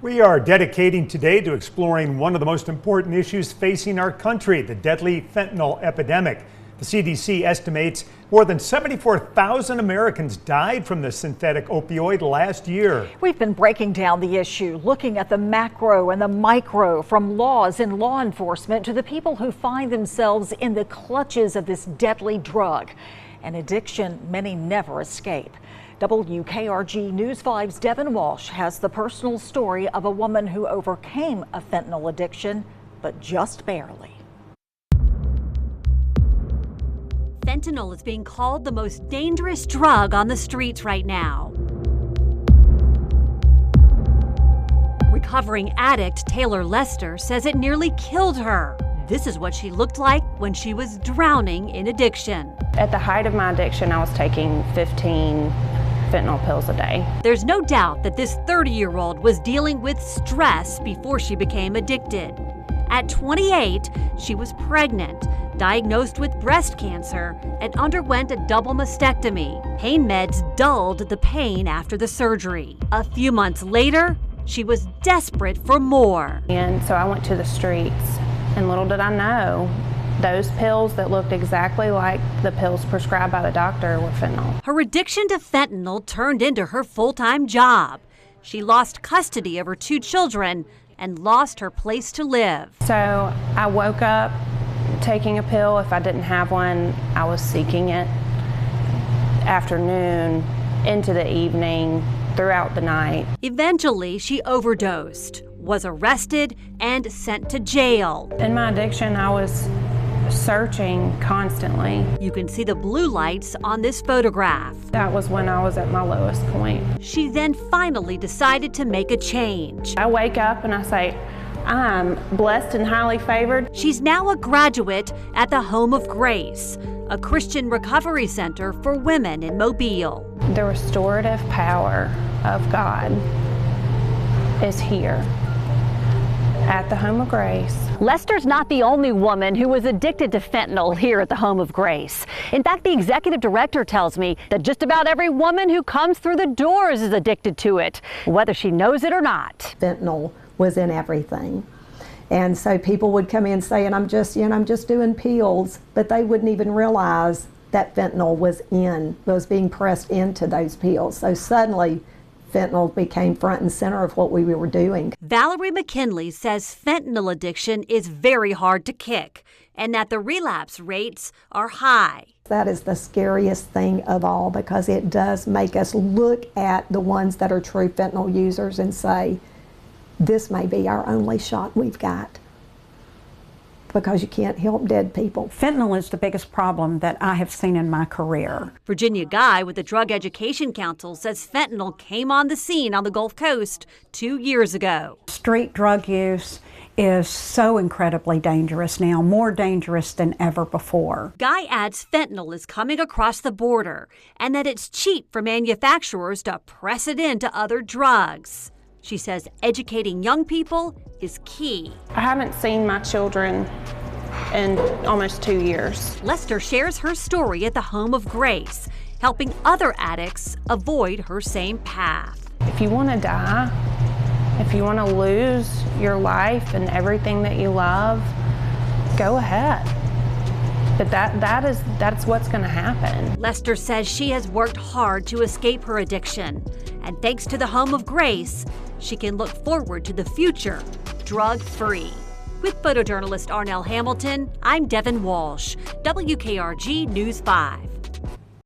We are dedicating today to exploring one of the most important issues facing our country, the deadly fentanyl epidemic. The CDC estimates more than 74,000 Americans died from the synthetic opioid last year. We've been breaking down the issue, looking at the macro and the micro, from laws and law enforcement to the people who find themselves in the clutches of this deadly drug. An addiction many never escape. WKRG News 5's Devin Walsh has the personal story of a woman who overcame a fentanyl addiction, but just barely. Fentanyl is being called the most dangerous drug on the streets right now. Recovering addict Taylor Lester says it nearly killed her. This is what she looked like when she was drowning in addiction. At the height of my addiction, I was taking 15 fentanyl pills a day. There's no doubt that this 30-year-old was dealing with stress before she became addicted. At 28, she was pregnant, diagnosed with breast cancer, and underwent a double mastectomy. Pain meds dulled the pain after the surgery. A few months later, she was desperate for more. And so I went to the streets, and little did I know, those pills that looked exactly like the pills prescribed by the doctor were fentanyl. Her addiction to fentanyl turned into her full-time job. She lost custody of her 2 children and lost her place to live. So I woke up taking a pill. If I didn't have one, I was seeking it. Afternoon, into the evening, throughout the night. Eventually, she overdosed, was arrested, and sent to jail. In my addiction, I was searching constantly. You can see the blue lights on this photograph. That was when I was at my lowest point. She then finally decided to make a change. I wake up and I say, I'm blessed and highly favored. She's now a graduate at the Home of Grace, a Christian recovery center for women in Mobile. The restorative power of God is here at the Home of Grace. Lester's not the only woman who was addicted to fentanyl here at the Home of Grace. In fact, the executive director tells me that just about every woman who comes through the doors is addicted to it, whether she knows it or not. Fentanyl was in everything. And so people would come in saying, I'm just doing pills, but they wouldn't even realize that fentanyl was being pressed into those pills. So suddenly, fentanyl became front and center of what we were doing. Valerie McKinley says fentanyl addiction is very hard to kick and that the relapse rates are high. That is the scariest thing of all, because it does make us look at the ones that are true fentanyl users and say, this may be our only shot we've got, because you can't help dead people. Fentanyl is the biggest problem that I have seen in my career. Virginia Guy with the Drug Education Council says fentanyl came on the scene on the Gulf Coast 2 years ago. Street drug use is so incredibly dangerous now, more dangerous than ever before. Guy adds fentanyl is coming across the border and that it's cheap for manufacturers to press it into other drugs. She says educating young people is key. I haven't seen my children in almost 2 years. Lester shares her story at the Home of Grace, helping other addicts avoid her same path. If you want to die, if you want to lose your life and everything that you love, go ahead. But that's what's going to happen. Lester says she has worked hard to escape her addiction. And thanks to the Home of Grace, she can look forward to the future drug-free. With photojournalist Arnell Hamilton, I'm Devin Walsh, WKRG News 5.